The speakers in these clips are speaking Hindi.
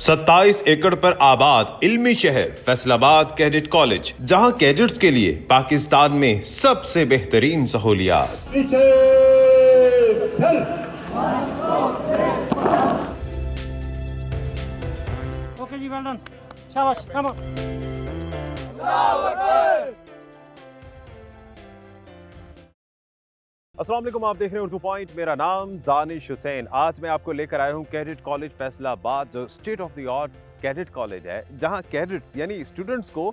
27 एकड़ पर आबाद इल्मी शहर फैसलाबाद कैडेट कॉलेज, जहां कैडेट्स के लिए पाकिस्तान में सबसे बेहतरीन सहूलियात। ओके जी, वेल डन, शाबाश, कम ऑन। अस्सलाम वालेकुम, आप देख रहे हैं उर्दू पॉइंट। मेरा नाम दानिश हुसैन। आज मैं आपको लेकर आया हूं कैडेट कॉलेज फैसलाबाद, जो state of the art cadet college है, जहां कैडेट्स यानी स्टूडेंट्स को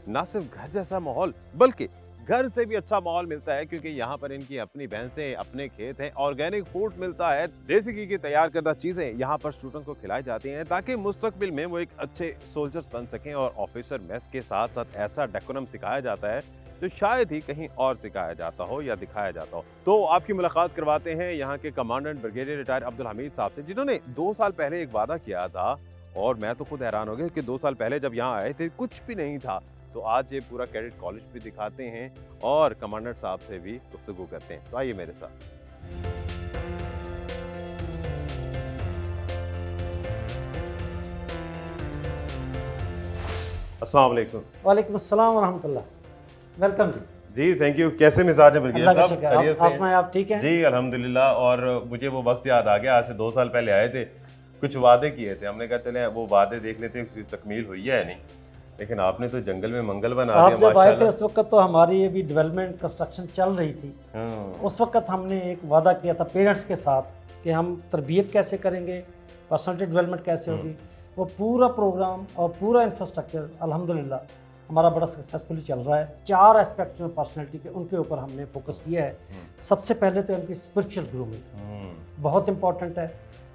ना सिर्फ घर जैसा माहौल बल्कि घर से भी अच्छा माहौल मिलता है, क्योंकि यहाँ पर इनकी अपनी भैंसें, अपने खेत हैं, ऑर्गेनिक फूड मिलता है, देसी घी की तैयार करदा चीज़ें यहाँ पर स्टूडेंट्स को खिलाई जाती हैं, ताकि मुस्तकबिल में वो एक अच्छे सोल्जर्स बन सकें। और ऑफिसर मेस के साथ साथ ऐसा डेकोरम सिखाया जाता है जो शायद ही कहीं और सिखाया जाता हो या दिखाया जाता हो। तो आपकी मुलाकात करवाते हैं यहाँ के commandant brigadier retire Abdul Hamid साहब से, जिन्होंने 2 साल पहले एक वादा किया था, और मैं तो खुद हैरान हो गया कि 2 साल पहले जब यहाँ आए थे कुछ भी नहीं था। तो आज ये पूरा कैडेट कॉलेज भी दिखाते हैं और कमांडेंट साहब से भी गुफ्तगू करते हैं। तो आइए मेरे साथ। अस्सलाम वालेकुम। वालेकुम अस्सलाम व रहमतुल्लाह। वेलकम जी। जी थैंक यू। कैसे मिजाज है ब्रिगेडियर अल्लाह का साहब? शुक्र। खैरियत से आप हैं? सुनाएं, आप ठीक हैं? जी अल्हम्दुलिल्लाह। और मुझे वो वक्त याद आ गया, आज से 2 साल पहले आए थे, कुछ वादे किए थे, हमने कहा चले वो वादे देख लेते हैं उसकी तकमील हुई है या नहीं। लेकिन आपने तो जंगल में मंगल बना दिया। आप जब आए थे उस वक्त तो हमारी अभी डेवलपमेंट कंस्ट्रक्शन चल रही थी। उस वक्त हमने एक वादा किया था पेरेंट्स के साथ कि हम तरबियत कैसे करेंगे, पर्सनालिटी डेवलपमेंट कैसे होगी। वो पूरा प्रोग्राम और पूरा इंफ्रास्ट्रक्चर अल्हम्दुलिल्लाह हमारा बड़ा सक्सेसफुली चल रहा है। 4 एस्पेक्ट जो पर्सनालिटी के उनके ऊपर हमने फोकस किया है। सबसे पहले तो उनकी स्पिरिचुअल ग्रूमिंग बहुत इंपॉर्टेंट है।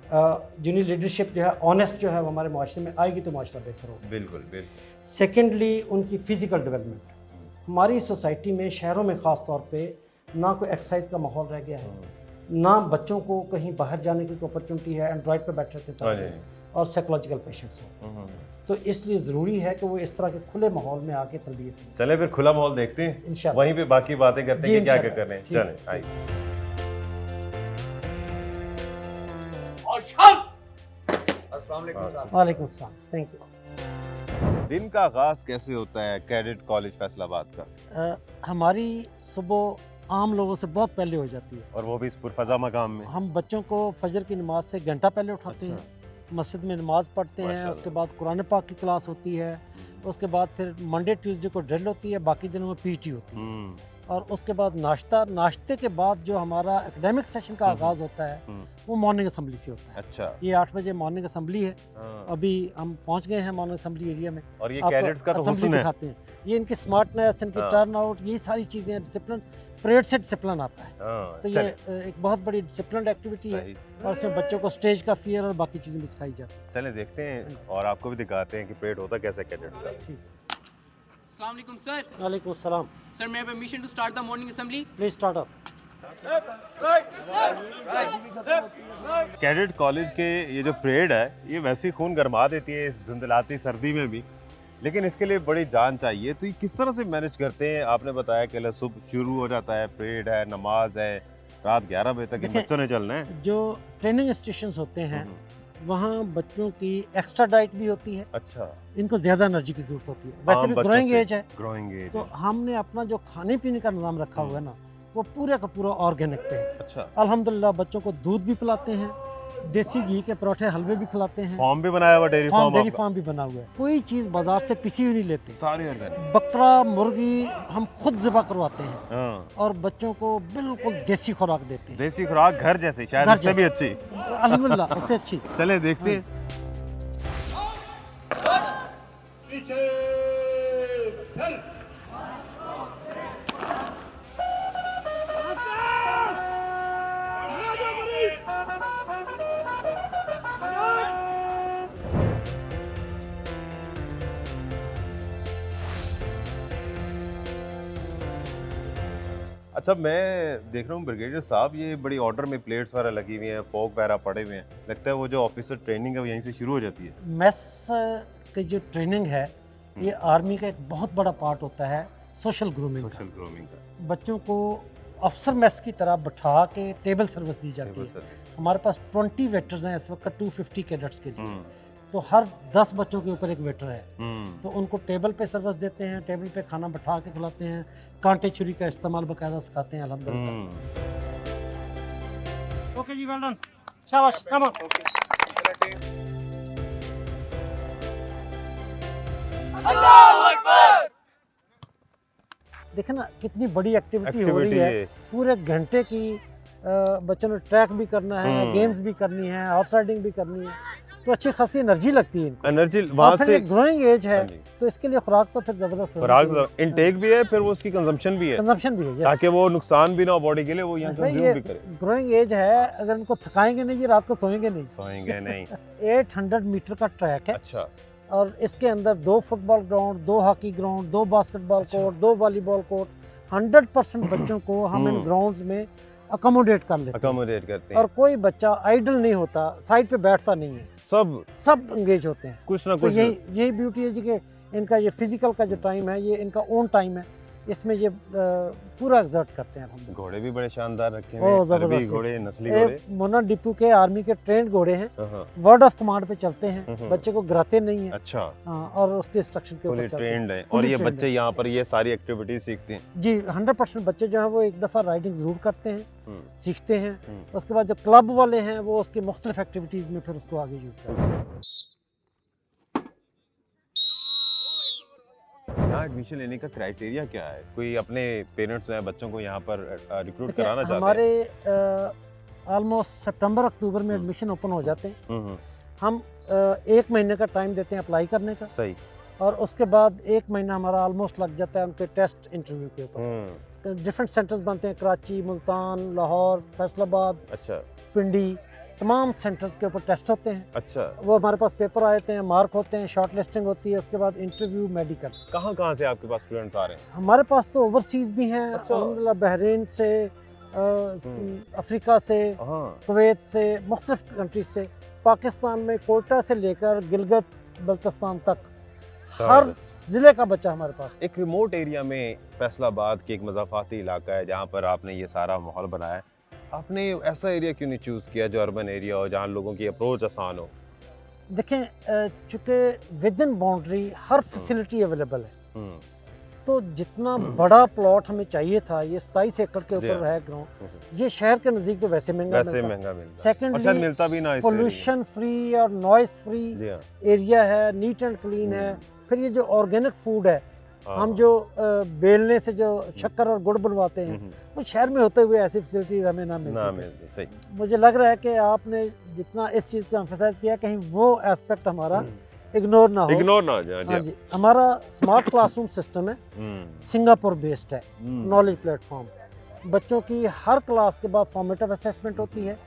जिन्हें लीडरशिप जो है ऑनेस्ट जो है वो हमारे माशरे में आएगी तो माशरा बेहतर होगा। बिल्कुल बिल्कुल। सेकेंडली उनकी फ़िज़िकल डेवलपमेंट। हमारी सोसाइटी में, शहरों में ख़ास तौर पे ना कोई एक्सरसाइज का माहौल रह गया है, ना बच्चों को कहीं बाहर जाने की अपॉर्चुनिटी है, एंड्रॉयड पर बैठे रहते सारे, और साइकोलॉजिकल पेशेंट्स हो। तो इसलिए ज़रूरी है कि वो इस तरह के खुले माहौल में आके तरबियत करें। चले फिर खुला माहौल देखते हैं, इंशाल्लाह वहीं पे बाकी बातें करते हैं कि क्या क्या कर रहे हैं। चलें आइए। वालेकुम अस्सलाम, थैंक यू। दिन का आगाज कैसे होता है कैडेट कॉलेज फैसलाबाद का? हमारी सुबह आम लोगों से बहुत पहले हो जाती है, और वो भी इस पुरफज़ा मकाम में। हम बच्चों को फजर की नमाज से घंटा पहले उठाते हैं, मस्जिद में नमाज पढ़ते हैं, उसके बाद कुरान पाक की क्लास होती है, उसके बाद फिर मंडे ट्यूसडे को ड्रिल होती है, बाकी दिनों में पीटी होती है, और उसके बाद नाश्ते के बाद जो हमारा एकेडमिक सेशन का आगाज़ होता है वो मॉर्निंग असेंबली से होता है। अच्छा। ये 8 बजे मॉर्निंग असेंबली है। अभी हम पहुंच गए हैं मॉर्निंग असेंबली एरिया में, और ये कैडेट्स का तो हुस्न है। दिखाते हैं, ये इनकी स्मार्टनेस, इनकी टर्न आउट, ये सारी चीज़ें, डिसिप्लिन, परेड से डिसिप्लिन आता है। तो ये एक बहुत बड़ी डिसिप्लिन एक्टिविटी है, और इसमें बच्चों को स्टेज का फियर और बाकी चीज़ें भी सिखाई जाती हैं। चलें देखते हैं और आपको भी दिखाते हैं कि परेड होता कैसे कैडेट्स का। ठीक। अस्सलाम वालेकुम सर। वालेकुम अस्सलाम। सर मैं permission to start the morning assembly. Please start up. Cadet college के ये जो परेड है ये वैसे ही खून गरमा देती है इस धुंधलाती सर्दी में भी, लेकिन इसके लिए बड़ी जान चाहिए। तो ये किस तरह से मैनेज करते हैं? आपने बताया कि सुबह शुरू हो जाता है, परेड है, नमाज है, रात 11 बजे तक इन बच्चों ने चलना है। जो ट्रेनिंग इंस्टीट्यूशंस होते हैं वहाँ बच्चों की एक्स्ट्रा डाइट भी होती है। अच्छा। इनको ज़्यादा एनर्जी की ज़रूरत होती है, वैसे भी ग्रोइंग एज है, ग्रोइंग एज। तो हमने अपना जो खाने पीने का निज़ाम रखा हुआ है ना, वो पूरा का पूरा ऑर्गेनिक पे है। अच्छा। अल्हम्दुलिल्लाह बच्चों को दूध भी पिलाते हैं, देसी घी के परोठे, हलवे भी खिलाते हैं, फार्म भी बनाया हुआ, डेयरी फार्म भी बना हुआ है। कोई चीज़ बाजार से पिसी हुई नहीं लेते, सारे ऑर्गेनिक। बकरा मुर्गी हम खुद ज़िबा करवाते हैं, और बच्चों को बिल्कुल देसी खुराक देते हैं। देसी खुराक घर जैसे, शायद उससे भी अच्छी। अल्हम्दुलिल्लाह उससे अच्छी। चले देखते हैं। अच्छा, मैं देख रहा हूँ ब्रिगेडियर साहब, ये बड़ी ऑर्डर में प्लेट्स वगैरह लगी हुई हैं, फोक वगैरह पड़े हुए हैं, लगता है वो जो ऑफिसर ट्रेनिंग है वो यहीं से शुरू हो जाती है। मेस की जो ट्रेनिंग है ये आर्मी का एक बहुत बड़ा पार्ट होता है, सोशल ग्रूमिंग का। बच्चों को अफसर मेस की तरह बैठा के टेबल सर्विस दी जाती है। हमारे पास 20 वेटर्स हैं इस वक्त 250 कैडेट्स के लिए। तो हर 10 बच्चों के ऊपर एक वेटर है। हम्म, तो उनको टेबल पे सर्विस देते हैं, टेबल पे खाना बैठा के खिलाते हैं, कांटे छुरी का इस्तेमाल बाकायदा सिखाते हैं अल्हम्दुलिल्लाह। हम्म। ओके जी, वेल डन, शाबाश, कम ऑन। देखे ना कितनी बड़ी एक्टिविटी हो रही एक्टिविटी है। है। पूरे घंटे की बच्चों ने ट्रैक भी करना है, गेम्स भी करनी है, हॉर्स राइडिंग भी करनी है, तो अच्छी खासी एनर्जी लगती है इनको। एनर्जी और वहाँ फिर से ये ग्रोइंग एज है, हाँ जी। तो इसके लिए खुराक तो फिर जबरदस्त खुराक इनटेक भी है, फिर वो उसकी कंजम्पशन भी है, कंजम्पशन भी है। yes। ताकि वो नुकसान भी ना हो बॉडी के लिए, वो यहाँ भाई कंज्यूम ये भी करे। ग्रोइंग एज है, अगर इनको थकाएंगे नहीं ये रात को सोएंगे नहीं। सोएंगे नहीं। 800 मीटर का ट्रैक है, अच्छा, और इसके अंदर 2 football ground, 2 hockey ground, 2 basketball court, 2 volleyball court. 100% बच्चों को हम इन ग्राउंड्स में अकोमोडेट कर लेते हैं, अकोमोडेट करते हैं। और कोई बच्चा आइडल नहीं होता, साइड पे बैठता नहीं है, सब एंगेज होते हैं। कुछ ना तो कुछ। यही ब्यूटी है जी कि इनका ये फिजिकल का जो टाइम है, ये इनका ओन टाइम है, इसमें ये पूरा एग्जर्ट करते हैं हम। घोड़े भी बड़े शानदार रखे ओ, हैं, जबरदस्त अरबी है। घोड़े, नस्ली घोड़े। ये मोना डिपू के आर्मी के ट्रेंड घोड़े हैं, हाँ, वर्ड ऑफ कमांड पे चलते हैं, बच्चे को गिराते नहीं हैं। अच्छा, हाँ, और उसके इंस्ट्रक्शन के फुली ऊपर चलते हैं। ट्रेंड है। और Fully ये trained बच्चे यहाँ पर ये सारी एक्टिविटीज सीखते हैं। जी 100% बच्चे जो हैं वो एक दफ़ा राइडिंग ज़रूर करते हैं, हम्म, सीखते हैं। हम्म। उसके बाद जो क्लब वाले हैं वो उसकी मुख्तलिफ एक्टिविटीज़ में फिर उसको आगे यूज़ करते हैं। यहाँ एडमिशन लेने का क्राइटेरिया क्या है? कोई अपने पेरेंट्स हैं बच्चों को यहाँ पर रिक्रूट कराना चाहते हैं? हमारे ऑलमोस्ट सितंबर अक्टूबर में एडमिशन ओपन हो जाते हैं। हम्म, हम 1 महीने का टाइम देते हैं अप्लाई करने का, सही। और उसके बाद 1 महीना हमारा ऑलमोस्ट लग जाता है उनके टेस्ट इंटरव्यू के ऊपर। हम्म, डिफरेंट सेंटर्स बनते हैं, कराची, मुल्तान, लाहौर, फैसलाबाद, अच्छा, पिंडी, तमाम सेंटर्स के ऊपर टेस्ट होते हैं। अच्छा। वो हमारे पास पेपर आते हैं, मार्क होते हैं, शॉर्ट लिस्टिंग होती है, उसके बाद इंटरव्यू, मेडिकल। कहाँ कहाँ से आपके पास स्टूडेंट्स आ रहे हैं? हमारे पास तो ओवरसीज़ भी हैं, अच्छा। अल्हम्दुलिल्लाह, बहरीन से, अफ्रीका से, हाँ, कुवैत से, मुख्तलिफ कंट्रीज से, पाकिस्तान में कोयटा से लेकर गिलगित बल्तिस्तान तक हर ज़िले का बच्चा हमारे पास। एक रिमोट एरिया में फैसलाबाद की एक मज़ाफ़ाती इलाका है जहाँ पर आपने ये सारा माहौल बनाया है। आपने ऐसा एरिया क्यों नहीं चूज़ किया जो अर्बन एरिया हो, जहाँ लोगों की अप्रोच आसान हो? देखें, चूँकि with in boundary her facility available है, हम्म, तो जितना बड़ा प्लॉट हमें चाहिए था, ये 27 एकड़ के जी ऊपर हाँ। है ग्राउंड, ये शहर के नज़दीक तो वैसे महंगा वैसे मिलता है। महंगा मिलता है। और सेकेंडली शायद मिलता भी ना इस पोल्यूशन फ्री और नॉइस फ्री area में। जी हाँ। एरिया है, नीट एंड क्लीन है। फिर ये जो ऑर्गेनिक फूड है, हाँ। हम जो बेलने से जो शक्कर और गुड़ बनवाते हैं, वो शहर में होते हुए ऐसी फैसिलिटीज हमें ना ना मिलती। मिलती, सही। मुझे लग रहा है कि आपने जितना इस चीज़ को एम्फेसाइज किया, कहीं वो एस्पेक्ट हमारा इग्नोर ना हो। इग्नोर ना हो जाए। हाँ जी, हमारा स्मार्ट क्लासरूम सिस्टम है, सिंगापुर बेस्ड है, नॉलेज प्लेटफॉर्म। बच्चों की हर क्लास के बाद फॉर्मेटिव असेसमेंट होती है,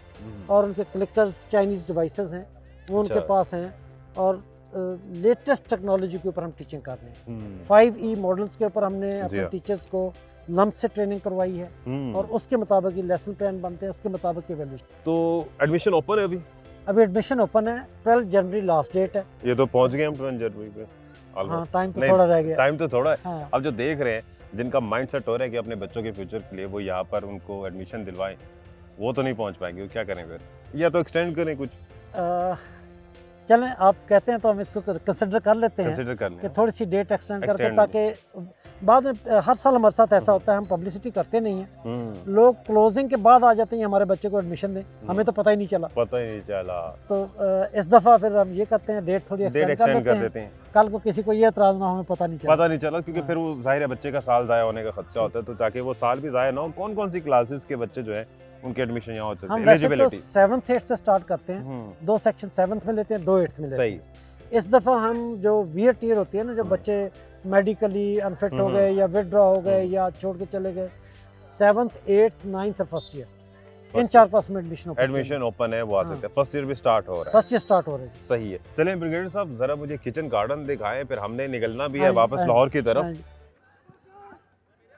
और उनके क्लिकर्स, चाइनीज़ डिवाइसेस हैं, वो उनके अच्छा। पास हैं, और लेटेस्ट टेक्नोलॉजी के ऊपर हम टीचिंग कर रहे हैं। हम्म, 5E मॉडल्स के ऊपर हमने जी अपने हाँ। टीचर्स को लम्प से ट्रेनिंग करवाई है, और उसके मुताबिक ही लेसन प्लान बनते हैं, उसके मुताबिक इवैल्यूएशन। तो एडमिशन ओपन है अभी? अभी एडमिशन ओपन है, 12 जनवरी लास्ट डेट है। ये तो पहुंच गए हम 12 जनवरी पे हाँ, almost। टाइम तो नहीं, थोड़ा रह गया। टाइम तो थोड़ा है। हाँ, अब जो देख रहे हैं, जिनका माइंड सेट हो रहा है कि अपने बच्चों के फ्यूचर के लिए वो यहाँ पर उनको एडमिशन दिलवाएं, वो तो नहीं पहुँच पाएंगे, वो क्या करें फिर? या तो एक्सटेंड करें कुछ, चलें, आप कहते हैं तो हम इसको कंसिडर कर लेते हैं कंसिडर कर कि लें। थोड़ी सी डेट एक्सटेंड करके, Extend। ताकि बाद में हर साल हमारे साथ ऐसा होता है, हम पब्लिसिटी करते नहीं हैं, हम्म, लोग क्लोजिंग के बाद आ जाते हैं हमारे बच्चे को एडमिशन दें, हमें तो पता ही नहीं चला। पता ही नहीं चला। तो इस दफ़ा फिर हम ये करते हैं, डेट थोड़ी डेट एक्सटेंड कर एक्सटेंड लेते कर हैं, देते हैं। कल को किसी को ये एतराज़ ना हो, हमें पता नहीं चला। पता नहीं चला, क्योंकि हाँ। फिर वो जाहिर है बच्चे का साल ज़ाया होने का खदशा होता है, तो ताकि वो साल भी ज़ाया ना हो। कौन कौन सी क्लासेस के बच्चे जो है उनके एडमिशन यहाँ हो सकते हम हैं? वैसे तो एलिजिबिलिटी 7th 8th से स्टार्ट करते हैं, 2 सेक्शन 7th में लेते हैं, 2 8th में लेते सही। हैं। इस दफ़ा हम जो वियर टीयर होती है ना, जो बच्चे मेडिकली अनफिट हो गए या विदड्रॉ हो गए या छोड़ के चले गए, 7th 8th 9th और फर्स्ट ईयर, इन 4 क्लास में एडमिशन एडमिशन ओपन है, वो आ हाँ। सकते हैं। फर्स्ट ईयर भी स्टार्ट हो रहा है। फर्स्ट ईयर स्टार्ट हो रही है। सही है। चलें ब्रिगेडियर साहब, जरा मुझे किचन गार्डन दिखाएं, फिर हमने निकलना भी हाँ है जी, वापस हाँ जी, लाहौर की तरफ। हाँ जी।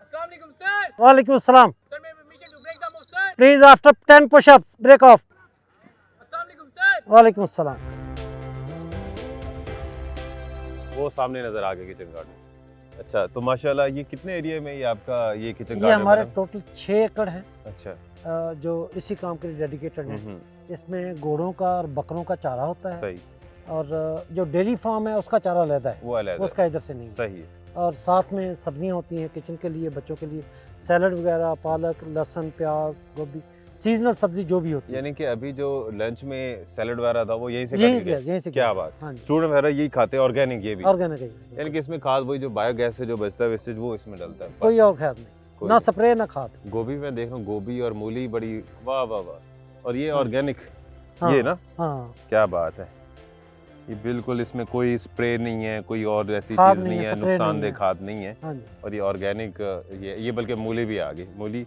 अस्सलाम वालेकुम सर। वालेकुम अस्सलाम। Sir, may I have permission to break the move, sir? Please after 10 pushups break off. अस्सलाम वालेकुम सर। वालेकुम अस्सलाम। वो सामने नजर आ गया किचन गार्डन। अच्छा, तो माशाल्लाह ये कितने एरिया में ये आपका ये किचन ये गार्डन हमारे बना? टोटल 6 एकड़ है, अच्छा। जो इसी काम के लिए डेडिकेटेड है। हम्म, इसमें घोड़ों का और बकरों का चारा होता है, सही। और जो डेयरी फार्म है उसका चारा अलग है, वो अलग है। उसका इधर से नहीं है। सही है। और साथ में सब्जियां होती हैं किचन के लिए, बच्चों के लिए, सैलड वगैरह, पालक, लहसुन, प्याज, गोभी, सीजनल सब्जी जो भी होती है यानी कि अभी जो लंच में सैलड वगैरह था वो यहीं से यहीं खा के गए? यहीं से क्या किया। बात। हाँ जी, स्टूडेंट वगैरह यही खाते हैं, ऑर्गेनिक ये भी? ऑर्गेनिक है। यानी कि इसमें खाद वही जो बायोगैस से जो बचता है वेस्टेज वो इसमें डलता है? कोई और खाद नहीं, कोई ना नहीं। स्प्रे ना खाद। गोभी में देख रहा हूँ, गोभी और मूली बड़ी, वाह वाह वाह। और ये हाँ। ऑर्गेनिक, हाँ, ये ना, हाँ, क्या बात है। ये बिल्कुल इसमें कोई स्प्रे नहीं है, कोई और ऐसी खाद चीज़ नहीं नहीं है, है, स्प्रे नहीं नुकसानदेह है। खाद नहीं है। हाँ जी। और ये ऑर्गेनिक, ये बल्कि मूली भी आ गई, मूली।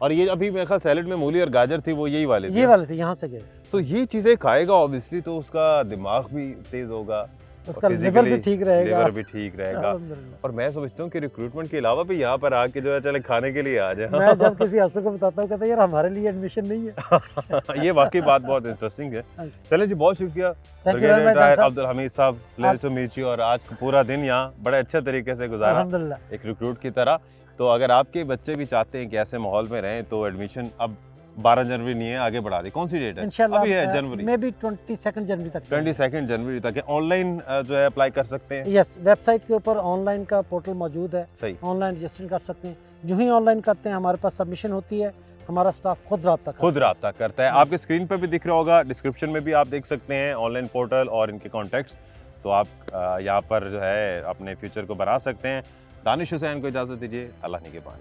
और ये अभी मेरे ख्याल सैलेड में मूली और गाजर थी, वो यही वाले थे। ये वाले थे, यहाँ से गए। तो ये चीज़ें खाएगा ऑब्वियसली तो उसका दिमाग भी तेज होगा, उसका लिवर भी physically ठीक रहेगा। लिवर भी ठीक रहेगा। अल्हम्दुलिल्लाह। और मैं समझता हूँ कि रिक्रूटमेंट के अलावा भी यहाँ पर आके जो है चले खाने के लिए आ जाए। मैं जब किसी अफसर को बताता हूँ कहता है यार हमारे लिए एडमिशन नहीं है। ये वाकई बात बहुत इंटरेस्टिंग है। हाँ जी। चलें जी, बहुत शुक्रिया thank you very much retired साहब। अब्दुल हमीद साहब, प्लेजर टू मीट यू। और आज का पूरा दिन यहाँ बड़े अच्छे तरीके से गुजारा अल्हम्दुलिल्लाह। एक रिक्रूट की तरह। तो अगर आपके बच्चे भी चाहते हैं कि ऐसे माहौल में रहें तो एडमिशन अब 12 जनवरी नहीं है, आगे बढ़ा दी। कौन सी डेट है? इंशाल्लाह अभी है जनवरी, मे बी 22 जनवरी तक। 22 जनवरी तक है। ऑनलाइन जो है अप्लाई कर सकते हैं? यस, वेबसाइट के ऊपर ऑनलाइन का पोर्टल मौजूद है, सही। ऑनलाइन रजिस्टर कर सकते हैं। जो ही ऑनलाइन करते हैं हमारे पास सबमिशन होती है, हमारा स्टाफ खुद रब्ता करता है। आपके स्क्रीन पर भी दिख रहा होगा, डिस्क्रिप्शन में भी आप देख सकते हैं ऑनलाइन पोर्टल और इनके कॉन्टैक्ट्स। तो आप यहाँ पर जो है अपने फ्यूचर को बना सकते हैं। दानिश हुसैन को इजाज़त दीजिए, अल्लाह निगहबान।